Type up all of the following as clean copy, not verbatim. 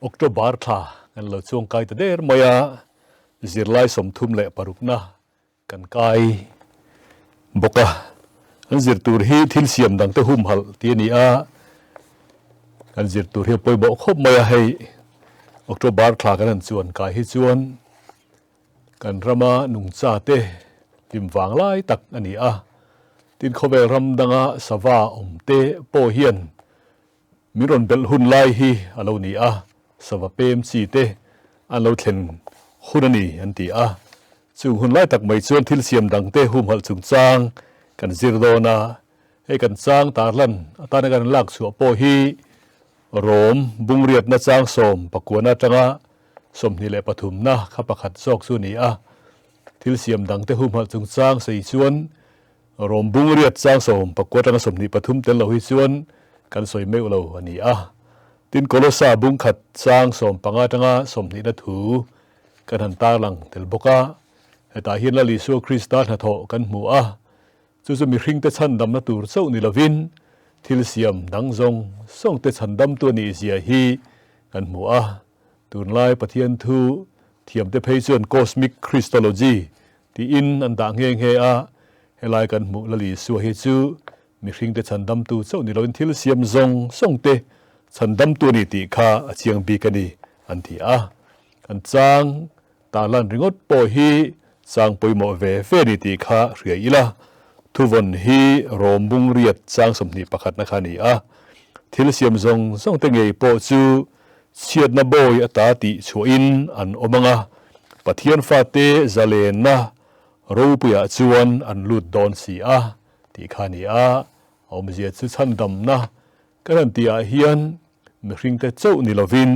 Oktober tha kan lo chuang kai ta der maya zirlai somthum le parukna kan kai boka an zir tur hi thil siam dang te hum hal ti ni a kan zir tur hi poi bo khop maya hei Oktober tha kan chuan kai hi chuan kan rama nung cha te tim wang lai tak ani a tin khovel ram danga sawa omte po hian miron bel hun lai hi alo ni a sawa pem chi te an lo thlen hunani an ti a chung hun lai tak mai chuan thil siam dang te hum hal chung chang kan zir dona he kan chang tarlan atana kan lak chu po hi rom bungriat na chang som pakwana tanga somni le pathum na kha pakhat sok chu ni a thil siam dang te hum hal chung chang sei chuan rom bungriat chang som pakwa tanga somni pathum tel lo hi chuan kan soi meu lo ani a tin kolosa bung khat chang som panga tanga somni na thu kan han tar lang tel boka heta hin la li su krista na tho kan mu a chu chu mi hring te chan dam na tur chau ni lovin thil siam dang zong song te chan dam tu ni zia hi kan mu a tun lai pathian thu thiam te phei chuan cosmic christology ti in an da ngeng he a helai kan mu la li su hi chu mi hring te chan dam tu chau ni lovin thil siam zong song te chan dam tu ni ti kha achiang bi kani an ti a kan chang ta lan ringot po hi chang poimo ve fe ni ti kha ria ila thuvon hi rombung riat chang somni pakhat na khani a thil siam zong song te ngei po chu chiat na boy ata ti chuin an omanga pathian fa te zalen na ropuya chuan an lut don si a ti khani a omzia chu chan dam na kan ti a hian mi hring te chau ni lovin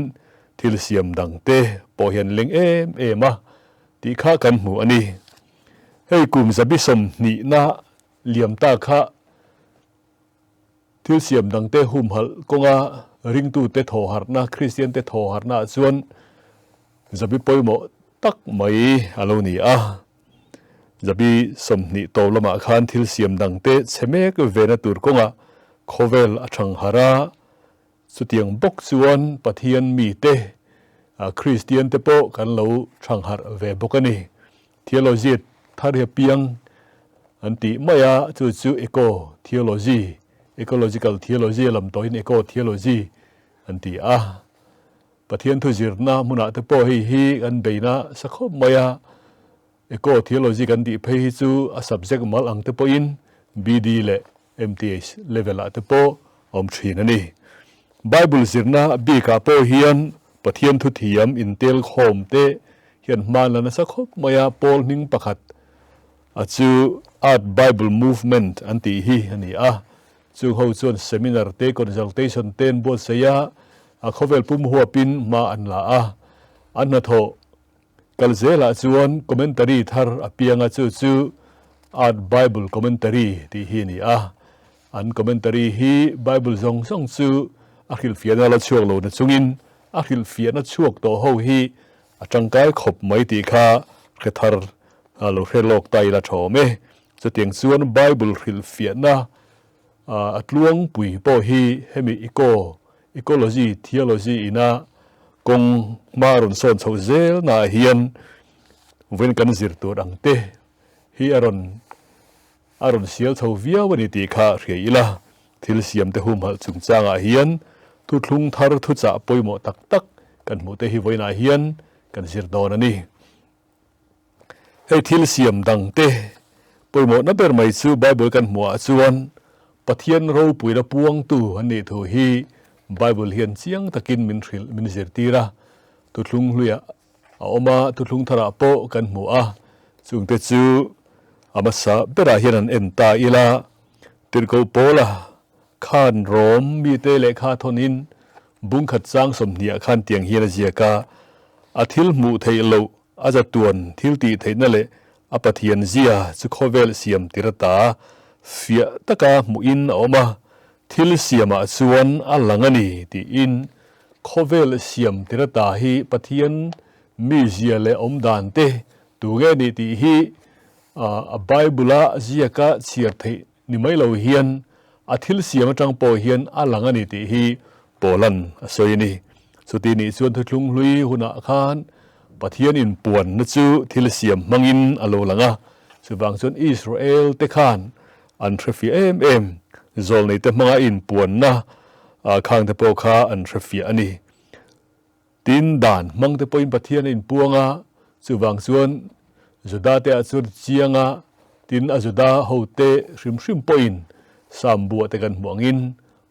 thil siam dang te po hian leng em a ti kha kan mu ani hei kum zabi som ni na liam ta kha thil siam dang te hum hal konga ring tu te tho harna christian te tho harna chuan zabi poimo tak mai alo ni a zabi som ni to lama khan thil siam dang te chemek vena tur konga khovel athang hara chutiang bok chuan pathian mi te christian te po kan lo thang har ve bokani theology thar he piang anti maya chu eco theology ecological theology lam to in eco theology anti a pathian thu zirna muna te po hi an beina sakho maya eco theology kan di phei chu a subject mal ang te po in bd le mth level a te po om thin ani bible zirna bi ka po hian pathian thu thiam intel khom te hian manana sakho maya pol ning pakhat achu art bible movement anti hi ani a chu ho chuan seminar te consultation ten bo seya a khovel pum huapin ma an la a an na tho kalzela chuan commentary thar apianga chu art bible commentary ti hi ni a an commentary hi bible zong song chu akhil fiana la chuak lo na chungin akhil fiana chuak to ho hi atangkai khop mai ti kha khethar alo khelok tai la thome chutiang chuan bible khil fiana atluang pui po hi hemi ecology theology ina kong maron son chho zel na hian wen kan zir tu dang te hi aron sial chho via wani ti kha reila thil siam te hum hal chung changa hian tu thlung thar thu cha poimo tak tak kan mu te hi voina hian kan zir don ani hei thil siam dang te poimo na ber mai chu bible kan mu a chuan pathian ro puira puang tu ani thu hi bible hian chiang takin min zir tira tu thlung hluya a oma tu thlung thara po kan mu a chung te chu amasa bera hian an enta ila tirko pola khan rom mi te le kha thonin bung khat chang somnia khan tiang hian ziaka athil mu thei lo aja tuan thil ti theina le apathian zia chu khovel siam tirata fia taka mu in oma thil siama chuan alangani ti in khovel siam tirata hi pathian mi zia le omdan te tu ge ni ti hi a bible ziaka chiar thei ni mai lo hian athil siam atang po hian alangani ti hi polan asoini สุตีนี่ส่วนทุลุงลุยหุนะคานปะเทียนอินป่วนนะจูทิลเสียมมังอินอโลลังะสุบางส่วนอิสราเอลเตคานอันทรฟีซอลในเตมังอินป่วนนะข้างเตโปคาอันทรฟีอันนี้ตินดานมังเตโปอินปะเทียนอินปัวงะสุบางส่วนจุดาเตอสุดเจียงะตินอจุดาโฮเตริมปอินสามบัวเตกันหมวงิน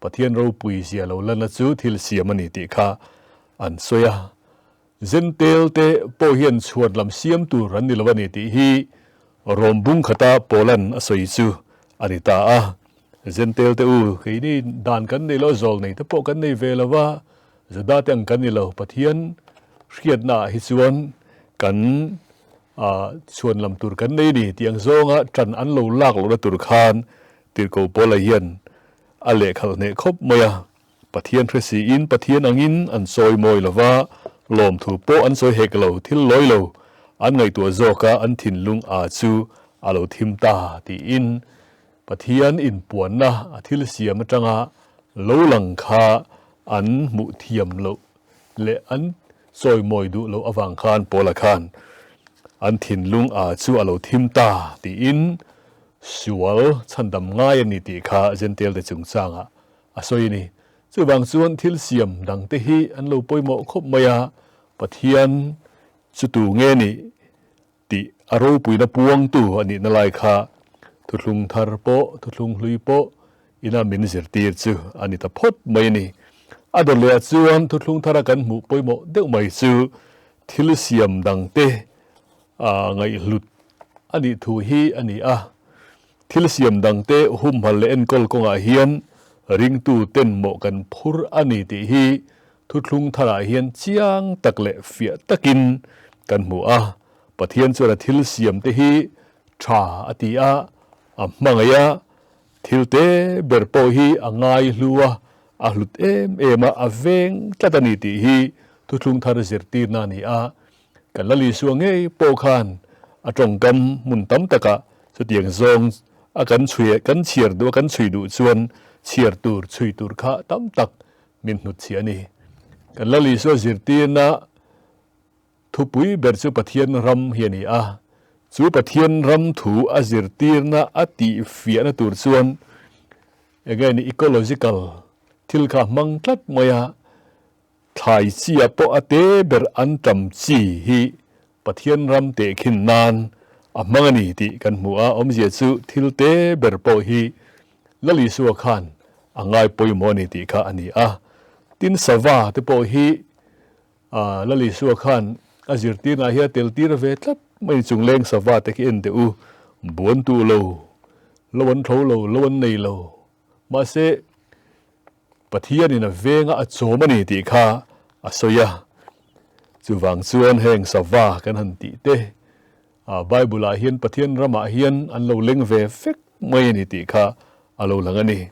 ปะเทียนเราปุยเสียเราลันนะจูทิลเสียมันนี่ติคาอันสวยเซนเตลเตโปเฮียนชวนลำเสียมตูรันนิลวันนี่ติฮีรอมบุงขตาโปลันอสวยจูอันนี้ตาเซนเตลเตอูคือนี่ดานกันในโลจอลนี่ถ้าโปกันในเวลาว่าจะได้แต่งกันในโลปะเทียนเรียดหน้าฮิชวนกันชวนลำตุรกันในนี่เตียงโซงะจันอันโลลากโลตุรคานติรโกโปลาเฮียนอเลขลเนคบเมียปะเทียนทรสีอินปะเทียนอังอินอันซอยมอยละว่าลมถูโปอันซอยเฮกโลทิลลอยโลอันไงตัวโซกะอันถิ่นลุงอาจูอาโลทิมตาตีอินปะเทียนอินปวนนะทิลเสียมจังะโลลังคาอันมุเทียมโลและอันซอยมอยดูโลอวังคานโปละคานอันถิ่นลุงอาจูอาโลทิมตาตีอินสวลฉันดำง่ายนี่ตีคาเจนเตลเดจุงจางซอยนี่จูบางส่วนทิลเสียมดังเตฮีอันโลปอยโมคบมายาปะเทียนจุตูเงนี่ติอารมณ์ปุยนะปวงตัวอันนี้นลายคาทุลุงทารโปทุลุงลุยโปอินามินเซอร์ตีร์จูอันนี้ตะพดไม่นี่อดอลเลจวนทุลุงทารากันหมู่ปอยโมเด็กไม่จูทิลเสียมดังเตไงหลุดอันนี้ทูฮีอันนี้ทิลเสียมดังเตหุมฮัลเลนกอลกงอาเฮียนริงตูเต้นโมกันพุรอันนี้ติฮีทุลุงทาราเฮียนเจียงตักเลเฟียตะกินกันหมู่ปะเทียนส่วนทิลเสียมเตฮีชาอติมังยาทิลเตเบอร์โปฮีง่ายลัวหลุดมาเวงตัดนิติฮีทุลุงทาราเซร์ตีนานีกันละลิสวงโปคานจงกำมุนตั้มตะกะสุดยังทรงกันช่วยกันเชียร์ดูกันช่วยดูชวนเชียร์ตูร์ช่วยตูร์ข้าตั้มตักมินหุดเสียนี่กันละลิสวงเซร์ตีนาทุปุยเบอร์จูปะเทียนรำเฮียนี่จูปะเทียนรำถูเซร์ตีนาติเฟียนตูร์ชวนยังไงนี่อีโคโลจิคัลทิลข้ามังคลัดมายาทายเสียปอเตเบอร์อันจำจีฮีปะเทียนรำเตขินนานมังนี่ติกันมัวอมเจจูทิลเตเบอร์ปอฮีละลิสัวขานง่ายปอยโมนี่ติข้าอันนี้ตินสวาเตปอฮีละลิสัวขานจิรตีนาเฮียเตลตีระเวทไม่จุงเลงสวาเตกินเตอูบวนตูโลลวนโถโลลวนในโลมาเซปะเทียนนี่นะเวงโจมันนี่ติข้าสอยจูวังส่วนแห่งสวากันหันติเตไบเบิลเฮียนปะเทียนรำเฮียนอันเราเล็งเวฟกไม่นี่ติข้าเราหลังนี่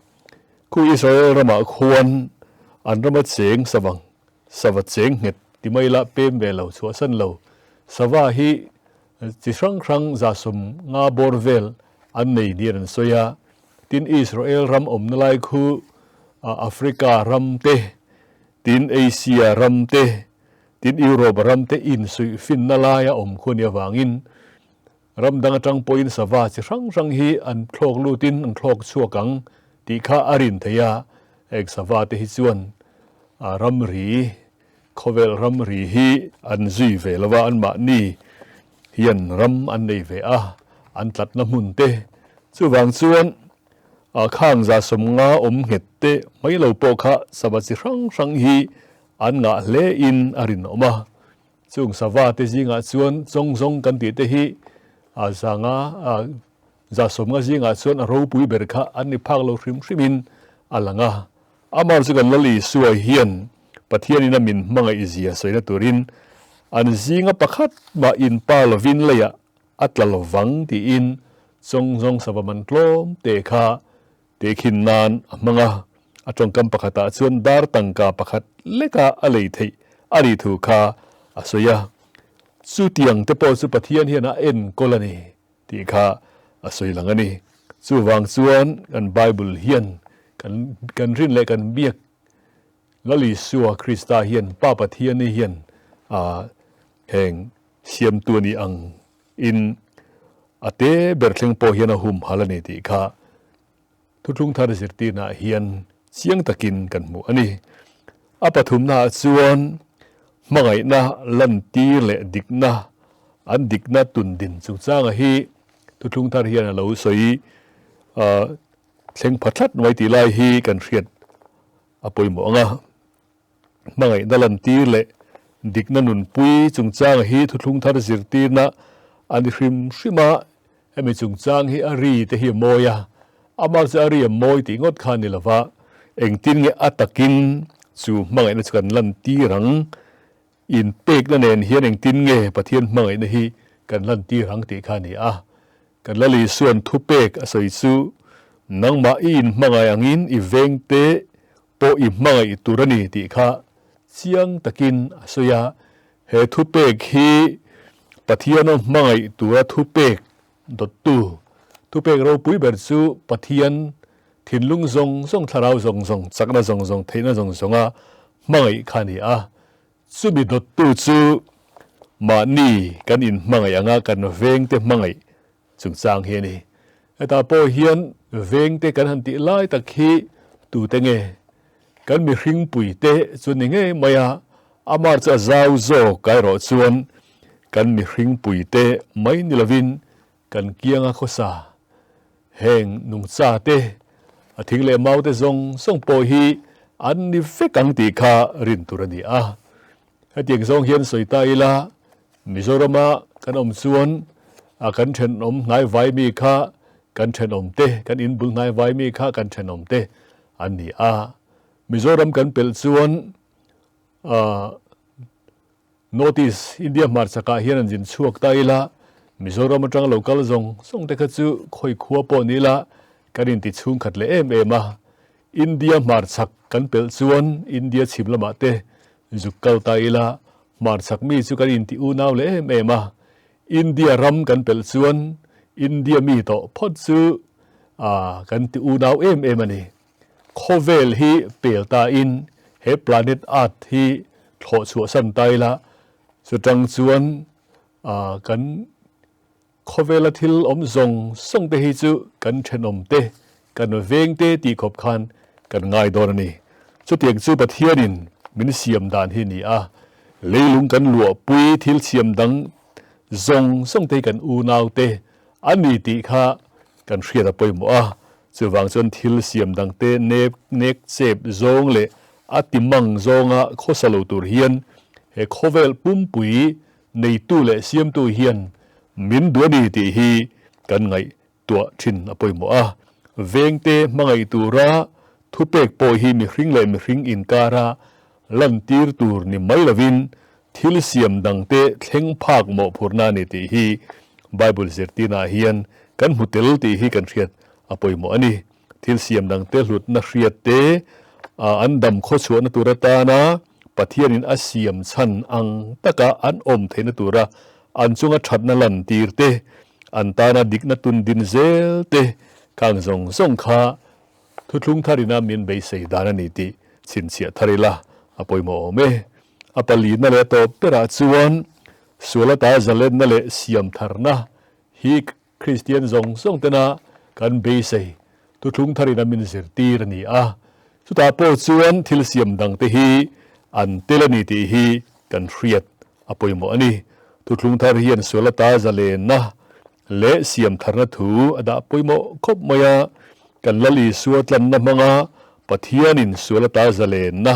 คุยอิสราเอลรำควรอันรำเสียงสว่างสวัสดิ์เสียงเห็ดที่ไม่ละเปมเวลาชัวสันเราสวาฮีจิครั้งจะสมงาบอร์เวลอันในเดียนสอยตินอิสราเอลรำนลายคูแอฟริการำเตตินเอเชียรำเตตินยุโรปรำเตอินสุฟินนาลายคนยาวางินรำดังจังปอยน์สวาจิรังฮีอันคลอกลูตินอันคลอกชัวกังติข้าอารินเทียเอกสวาเตฮิจวนรำรีโคเวลรำรีฮีอันซุยเวลว่าอันมานีเฮียนรำอันในเวอันตัดน้ำมุนเตสุวังส่วนข้างจะสมงาเห็ดเตไม่เราโปคะสวัสดิ์รังฮีอันงาเลอินอารินออกมาซึ่งสวาเตจิงาส่วนทรงกันติเตฮีสังจะสมงาจิงาส่วนเราปุยเบรคะอันนี้พักเราริมินอัลลังมาสุกันลลีสวยเฮียนปะเทียนินามินมังอิเซียสวยนตุรินอันจิงาประคัดมาอินปาลวินเลยอัตลวังตีอินทรงสวามันโลมเตคาเตขินนานมังจงกำปะขัดชวนดาร์ตังกาปะขัดเล็กอะไรที่อาริทุกาสวยสุเตียงเตปอสุปะเทียนเฮียนาเอ็นโกลนีที่ข้าสวยหลังนี้สุวังส่วนกันไบเบิลเฮียนกันรินและกันเบียก ละลีสัวคริสตาเฮียนป้าปะเทียนนี่เฮียนแห่งเสียมตัวนี้อังอินอเตเบรเทงโปเฮียนหุมฮาลเนติค่ะทุกทาร์สิรตีนาเฮียนเสียงตะกินกันหมู่อันนี้อปฐุมนาส่วนมังไงนะลันตีเลดิกนะอันดิกนะตุนดินสุจางฮีทุกทาร์เฮียนเราสวยเสียงพัดลัดไว้ตีไลฮีกันเรียดอปอยหมู่งะมังไงนะลันตีเลดิกนะนุนปุยจุงจางฮีทุกทาร์สิรตีนะอันนี้ริมริมาให้มีจุงจางฮีอารีเตฮีโมยาอามาจะอารีโมยติงดคานิลาวะเองตินเงอัตตะกินสู่มังไงนะกันลันตีรังอินเป็กนั่นเองเฮียนเองตินเงปะเทียนมังไงนะฮีกันลันตีรังติคานีกันละลีส่วนทุเป็กอาศัยสู่นังมาอินมังไงอังอินอีเวงเตโปอิมังไงตุรนีติคาเสียงตะกินอาศัยเฮทุเป็กฮีปะเทียนมังไงตุระทุเป็กดตุทุเป็กเราปุยเบิดสู่ปะเทียนถิ่นลุงทรงทาราวทรงจักนาทรงเทนาทรงมังไงคานีสุบิดตุสู่มานี่กันอินมังไงยังกันเวงเตมังไงสุงจางเฮียนี่แต่พอเฮียนเวงเตกันหันติไล่ตะคีตูเตงกันมีริงปุยเตส่วนนี้มายาอามาจะจาวโจกายรอส่วนกันมีริงปุยเตไม่นิลวินกันเกียงอาโคซาแห่งนุงซาเตทิ้งเลมาเตส่งโปฮีอันนี้เฟกังติคารินตุรนีให้เตียงส่งเฮียนสวยตายละมิโซรามากันอมส่วนกันเชนอมนายไว้มีค่ากันเชนอมเตกันอินบุลนายไว้มีค่ากันเชนอมเตอันนี้มิโซรัมกันเป็นส่วนnotice India mar saka hian jin chuak ta ila Mizoram atang local song te khachu khoi khuwa po ni la karin ti chung khat le em India mar sak kan pel chuan India chimlama te zukal ta ila mar sak mi chu karin ti u naw le em India ram kan pel chuan India mi to phot chu kan ti u naw em ani khovel hi pel ta in he planet earth hi tho chu san tai laสุจังชวนกันขเวลาทิลอมส่งเตหิจุกันเชนอมเตกันเวงเตตีขบคันกันง่ายดอนนี่สุดเตียงจูปะเทียดินมินเสียมดานที่นี่เลยลุงกันหลัวปุยทิลเสียมดังส่งเตกันอูนาวเตอันนี้ตีข้ากันเชียร์ไปหมดจะวางจนทิลเสียมดังเตเนกเซบเลอติมังโคสโลตูเฮียนเฮโคเวลปุ่มปุยในตู้และเสียมตู้เฮียนมินดัวนี่ตีฮีกันไงตัวชินอปอยหมอเวงเตมังไงตูระทุเปกโปฮีมีริงเลยมีริงอินการาลันตีร์ตูร์นี่ไม่ละวินทิลเสียมดังเตเข่งภาคหมอพูร์นานี่ตีฮีไบเบิลเซอร์ตีนาเฮียนกันมุเตลตีฮีกันเรียดอปอยหมอนี่ทิลเสียมดังเตหลุดนักเรียดเตอันดำโคชวนตุระตานะปะเทียนินอาเซียมชันอังตะกะอันอมเทนตุระอันจุงชัดนลันตีร์เตอันตานาดิกนตุนดินเซลเตกังส่งขาทุลุงทารินามินเบยเซดานานิติสินเสียทาริลาอปอยโมเมอปลีนั่นแหละตบเปราจวนสุลตาจัลเลนนั่นแหละเสียมทาร์นะฮีคริสเตียนส่งเตนะกันเบยเซทุลุงทารินามินเซตีร์นี่สุดท้ายพอจวนทิลเสียมดังเตฮีอันเตลนิติฮีกันเรียดอปอยโมอันนี้ทุลุงทาริยันสุลตาจัลเลนนะเลเสียมทาร์นะทูอดาปอยโมคบมายากันลลีสวดลันนะมังปะเทียนินสุลตาจัลเลนนะ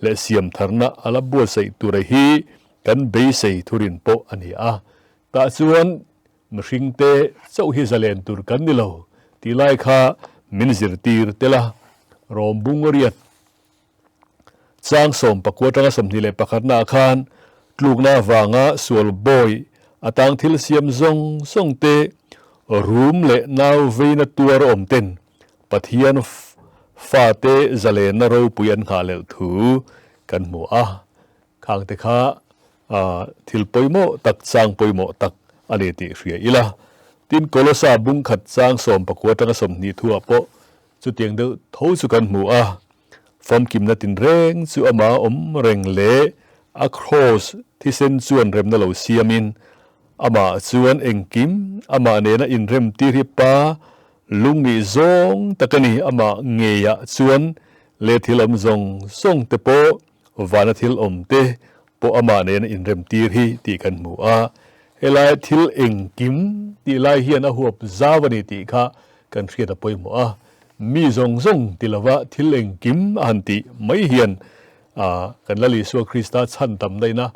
และเสียมทาร์นะอาลบัวใส่ตุระฮีกันเบยใส่ทุรินโปอันนี้ตาจวนมริงเตเจ้าฮิจัลเลนตุรกันนี่เราที่ไล่ข้ามินซิรตีร์เตละรอมบุงเรียดจางสมปะกวดจังสมนิเลปะขัดนาคานลูกนาฟางสวลบอยอาตังทิลเสียมส่งเตรูมเลนาวเวนตัวรอมเต็นปะเทียนฟาเตจัลเลนเราปุยันขาเลวถูกันหมัวข้างเตข้าทิลปอยโมตักจางปอยโมตักอันนี้ติเรียอีละตินโกลซาบุงขัดจางสมปะกวดจังสมนิทัวโปจุดเตียงเดือดทูสุกันหมัว ฟอมกิมนาตินเร่งจูอามาเร่งเละacross ที่เส้นส่วนเร็มนโลเซียมินอามาส่วนเองกิมอามาเนนะอินเร็มตีริปาลุงนี่ซงตะกันนี่อามาเงียส่วนเลทิลอมซงส่งเตโปวานาทิลอมเตโปอามาเนนะอินเร็มตีรีตีกันหมูอาเฮลายทิลเองกิมตีลายเฮียนอหัวซาวนิติค่ะกันเรียดปอยหมูอามีซงติลาวะทิลเองกิมอันติไม่เฮียนกันละลิสัวคริสต์ชันตำได้นะ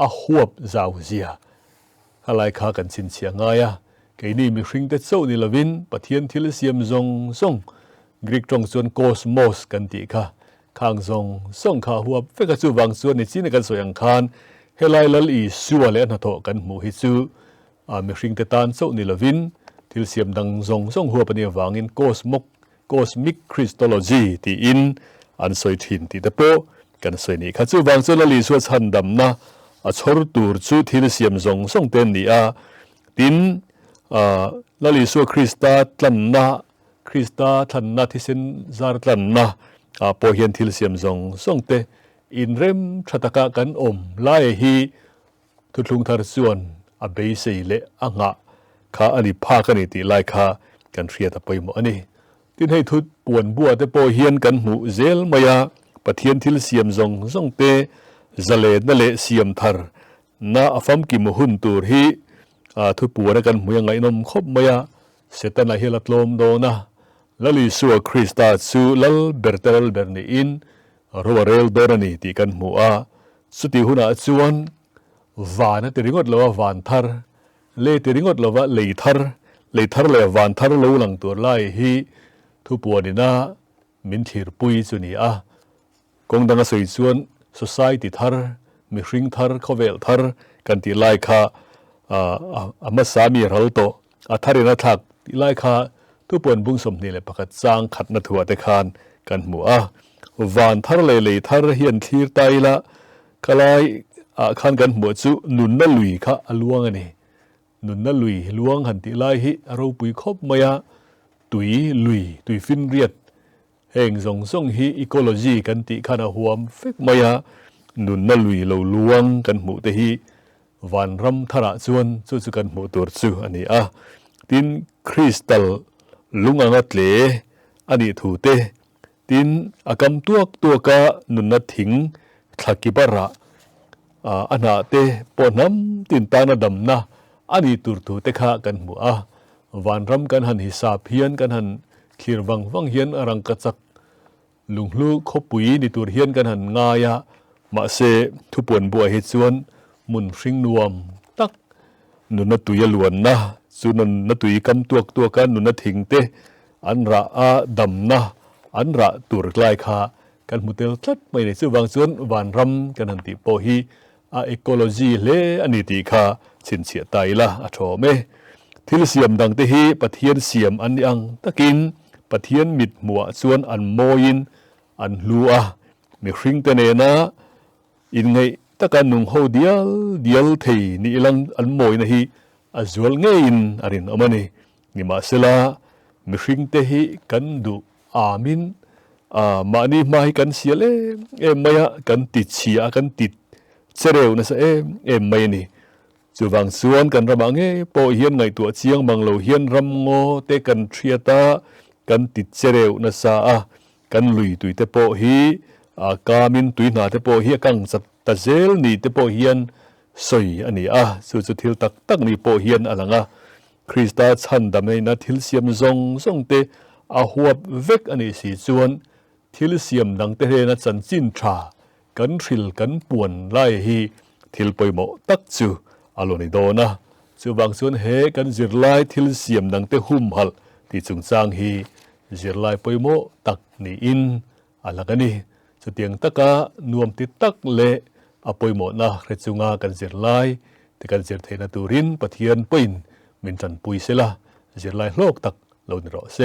อาหัวซาวเซียอะไรข้ากันสินเสียงายไกนี่มีริงเตโซนิลวินปะเทียนทิลเซียมซงกรีกตรงส่วนโคสโมสกันติค่ะข้างส่งข้าหัวเฟกจูวังส่วนในจีนกันสวยอังคารเฮลายลลีสัวเลนโตกันหมู่ฮิซูมีริงเตตันโซนิลวินทิลเซียมดังส่งหัวปะเนียวางอินโคสมิกคริสโตโลจีที่อินอันสวยทินที่เตโปกันสวยนี่ข้าจูวังส่วนลลีสัวชันดำนะชอร์ตูร์จูทิลเซียมส่งเต็นนี่ตินลลิสัวคริสตาทันนะที่เส้นซาร์ทันนะพอเห็นทิลเซียมส่งเตอินเร็มชัตกะกันไล่ฮีทุลุงทาร์ส่วนเบยเซเลอังะข้าอันนี้พากันนี่ตีไล่ข้ากันเรียดไปหมดอันนี้ที่ให้ทุดป่วนบัวแต่พอเห็นกันหมู่เซลมายาปะเทียนทิลเซียมส่งเตจะเลนั่นเลเซียมทาร์น่าฟัมกิมหุ่นตูร์ฮีทุปัวกันหมู่ยังไงนมคบมายาเสตันเฮลัดลมโดนะลลิสัวคริสตาซูลลเบร์เตลเบร์นีอินรัวเรลโดรนีตีกันหมู่สุติหุนาจวนวานติริงอดลวาวานทาร์เลติริงอดลวาเลทาร์เลวานทาร์ลูหลังตัวไล่ฮีทุปัวนี่นะมินทิร์ปุยจุนีกงดังสวยจวนsociety ทาร์มิริงทาร์คอเวลทาร์กันตีไล่ค่ะมาสามีเราโตทารินาทักตีไล่ค่ะทุปวนบุ้งสมนี่แหละประกาศจางขัดนัทวัตคานกันหมู่วานทาร์เลยทาร์เฮียนทีร์ไตละคลายขันกันหมู่จุนุนนั่นลุยค่ะลวงอันนี้นุนนั่นลุยลวงหันตีไล่ฮิเราปุยคบมายาตุยฟินเรียดเฮงส่งฮีอีโคโลจีกันติขณะหัวเฟกมายานุนนั่นลุยเราลวงกันหมู่แต่ฮีวันรำทระจวนสุกันหมู่ตัวจูอันนี้ตินคริสตัลลุงอังเลอันนี้ถูเตตินกำตัวกะนุนนัดถิงทักกิบาระอันนาเตปนำตินตานาดำนะอันนี้ตูเตค่ะกันหมู่วันรำกันหันหิสาเพียนกันหันขีรวังเฮียนรังกัจักลุงลูกขบุยดิตัวเฮียนกันหันงายะมาเสทุปวนบัวเฮจวนมุนริงนวมตักนุนตุยลวนนะสุนันนตุยกำตัวกันนุนถิงเตอันระดำนะอันระตุรกลายคากันมุเตลทัดไม่ได้ซื้อวางส่วนวันรำกันหันติโปฮีเอโคโลจีเลอันนี้ตีคาสินเสียไตละชอเมทิลเสียมดังเตฮีปะเทียนเสียมอันยังตะกินปะเทียนมิดหมัวส่วนอันโมยินอันลัวมีริงเตเนนะอินไงตะกันนุงโฮเดียลเทนี่ลังอันโมยนะฮีอาจวลเงินอารินอมันนี่มาเสลามีริงเตฮีกันดูอามินมานี่มาให้กันเสียเลยไม่กันติดเสียกันติดเจริญนะสิไม่นี่จูวังส่วนกันระบังโปเฮียนไงตัวเชียงบังโลเฮียนรำโง่เตกันเชียตากันติดเจริญนะซากันลุยตุยเตโปฮีกามินตุยนาเตโปฮีกังสัตตะเซลนี่เตโปเฮียนสวยอันนี้สุดทิลตักนี่โปเฮียนอะไรคริสต์ชันดำในนัทิลเซียมส่งเตหัวเวกอันนี้สีจวนทิลเซียมดังเตเรนัจันจินทรากันทริลกันป่วนไล่ฮีทิลไปโมตักจูอารมณ์ในโดนะจูบางส่วนเฮกันจิรไลทิลเสียมดังเตหุ่มหัลที่จุงจางฮีจิรไลไปโมตักนี่อินอะไรกันนี่จุดเตียงตะกานวมติตักเละไปโมนะเรจุงากันจิรไลแต่กันจิรเทนตูรินปะเทียนปินมินจันปุยเสละจิรไลโลกตักเราในรอเซ